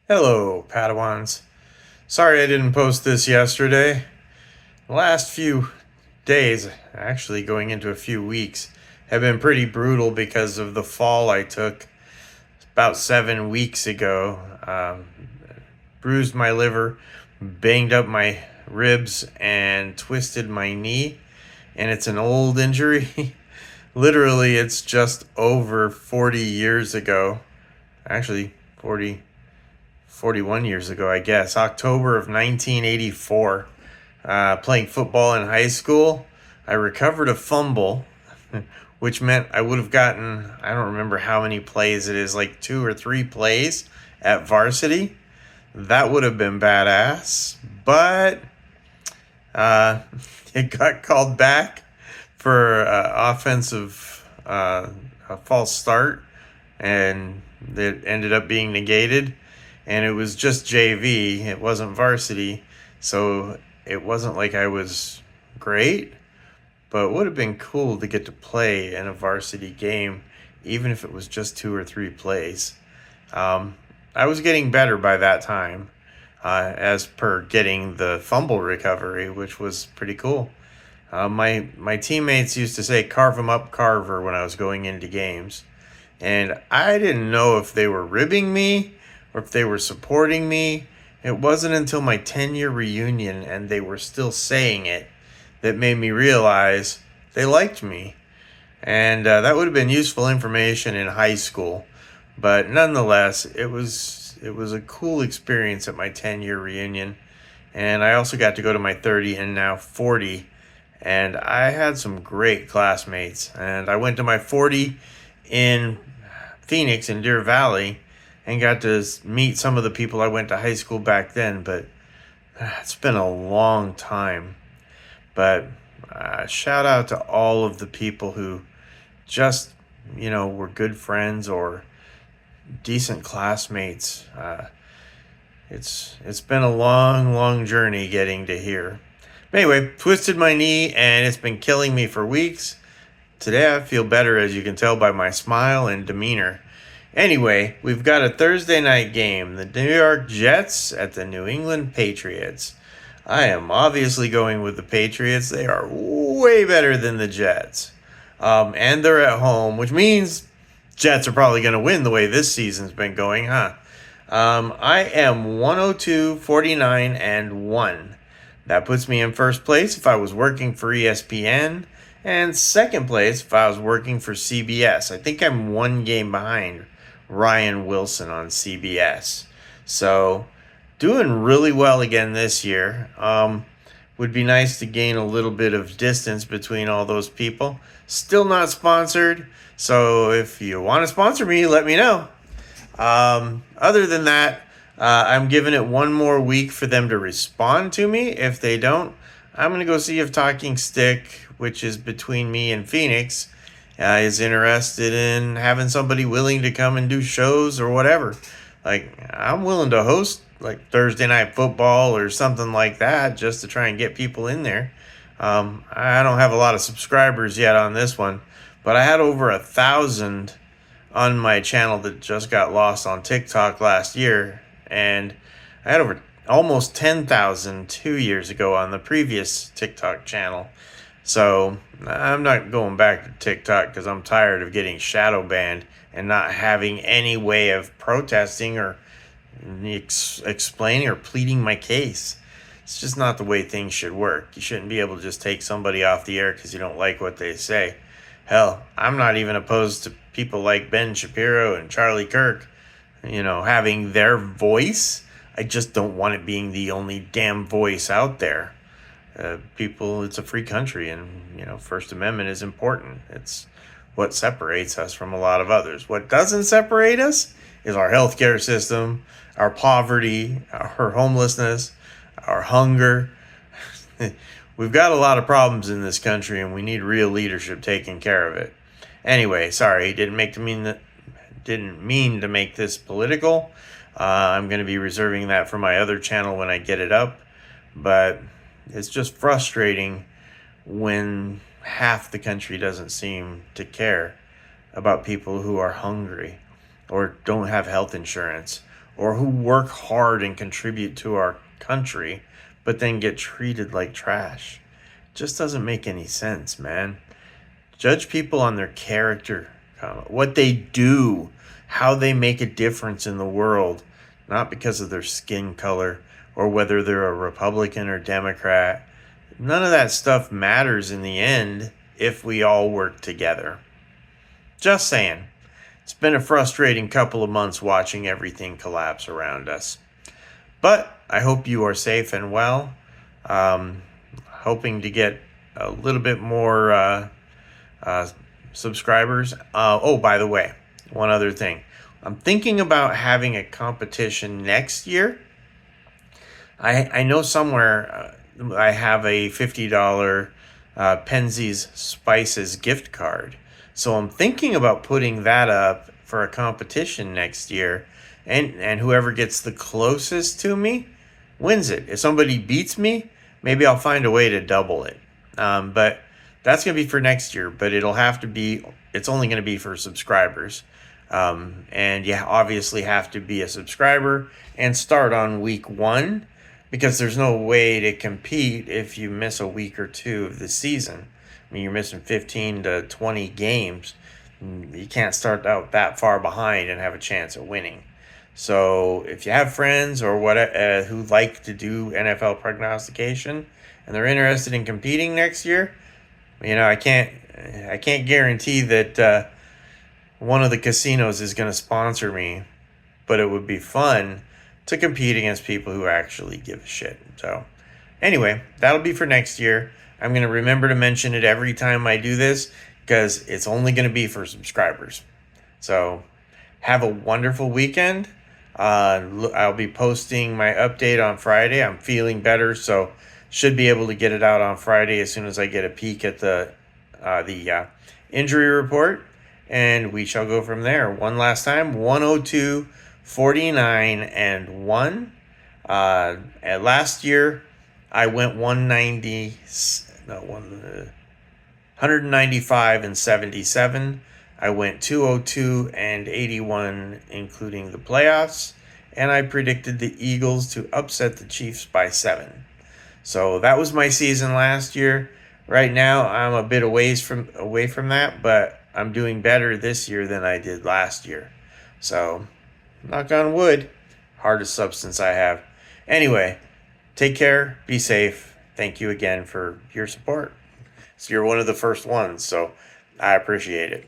Hello, Padawans. Sorry I didn't post this yesterday. The last few days, actually going into a few weeks, have been pretty brutal because of the fall I took about 7 weeks ago. Bruised my liver, banged up my ribs, and twisted my knee. And it's an old injury. Literally, it's just over 40 years ago. Actually, 41 years ago, I guess, October of 1984, playing football in high school. I recovered a fumble, which meant I would have gotten, I don't remember how many plays it is, like 2 or 3 plays at varsity. That would have been badass, but uh, it got called back for offensive, a false start, and it ended up being negated. And it was just JV, it wasn't varsity, so it wasn't like I was great, but it would have been cool to get to play in a varsity game, even if it was just 2 or 3 plays. Um, I was getting better by that time, as per getting the fumble recovery, which was pretty cool. My teammates used to say "carve 'em up, Carver" when I was going into games, and I didn't know if they were ribbing me or if they were supporting me. It wasn't until my 10-year reunion and they were still saying it that made me realize they liked me. And that would have been useful information in high school. But nonetheless, it was a cool experience at my 10-year reunion. And I also got to go to my 30 and now 40. And I had some great classmates. And I went to my 40 in Phoenix in Deer Valley and got to meet some of the people I went to high school back then. But it's been a long time. But shout out to all of the people who just, were good friends or decent classmates. It's been a long, long journey getting to here. But anyway, twisted my knee and it's been killing me for weeks. Today I feel better, as you can tell by my smile and demeanor. Anyway, we've got a Thursday night game. The New York Jets at the New England Patriots. I am obviously going with the Patriots. They are way better than the Jets. And they're at home, which means Jets are probably going to win the way this season's been going, huh? I am 102, 49, and 1. That puts me in first place if I was working for ESPN, and second place if I was working for CBS. I think I'm one game behind Ryan Wilson on CBS. So, doing really well again this year. Would be nice to gain a little bit of distance between all those people. Still not sponsored, so if you want to sponsor me, let me know. Other than that, I'm giving it one more week for them to respond to me. If they don't, I'm going to go see if Talking Stick, which is between me and Phoenix, is interested in having somebody willing to come and do shows or whatever. Like, I'm willing to host like Thursday Night Football or something like that just to try and get people in there. I don't have a lot of subscribers yet on this one, but I had over 1,000 on my channel that just got lost on TikTok last year, and I had over almost 10,000 2 years ago on the previous TikTok channel. So I'm not going back to TikTok because I'm tired of getting shadow banned and not having any way of protesting or explaining or pleading my case. It's just not the way things should work. You shouldn't be able to just take somebody off the air because you don't like what they say. Hell, I'm not even opposed to people like Ben Shapiro and Charlie Kirk, having their voice. I just don't want it being the only damn voice out there. People, it's a free country, and, First Amendment is important. It's what separates us from a lot of others. What doesn't separate us is our healthcare system, our poverty, our homelessness, our hunger. We've got a lot of problems in this country, and we need real leadership taking care of it. Anyway, sorry, didn't mean to make this political. I'm going to be reserving that for my other channel when I get it up. But it's just frustrating when half the country doesn't seem to care about people who are hungry or don't have health insurance or who work hard and contribute to our country, but then get treated like trash. Just doesn't make any sense, man. Judge people on their character, what they do, how they make a difference in the world, not because of their skin color or whether they're a Republican or Democrat. None of that stuff matters in the end if we all work together. Just saying. It's been a frustrating couple of months watching everything collapse around us. But I hope you are safe and well. Hoping to get a little bit more subscribers. Oh, by the way, one other thing. I'm thinking about having a competition next year. I know somewhere I have a $50 Penzies Spices gift card. So I'm thinking about putting that up for a competition next year. And whoever gets the closest to me wins it. If somebody beats me, maybe I'll find a way to double it. But that's going to be for next year. But it's only going to be for subscribers. And you obviously have to be a subscriber and start on week 1, because there's no way to compete if you miss a week or 2 of the season. I mean, you're missing 15 to 20 games. You can't start out that far behind and have a chance at winning. So if you have friends or who like to do NFL prognostication and they're interested in competing next year, I can't guarantee that one of the casinos is going to sponsor me, but it would be fun to compete against people who actually give a shit. So anyway, that'll be for next year. I'm going to remember to mention it every time I do this because it's only going to be for subscribers. So have a wonderful weekend. I'll be posting my update on Friday. I'm feeling better, so should be able to get it out on Friday as soon as I get a peek at the injury report, and we shall go from there. One last time, 102, 49, and 1. And last year, I went 195 and 77. I went 202 and 81, including the playoffs, and I predicted the Eagles to upset the Chiefs by 7. So that was my season last year. Right now, I'm a bit away from that, but I'm doing better this year than I did last year. So, knock on wood, hardest substance I have. Anyway, take care, be safe. Thank you again for your support. So you're one of the first ones, so I appreciate it.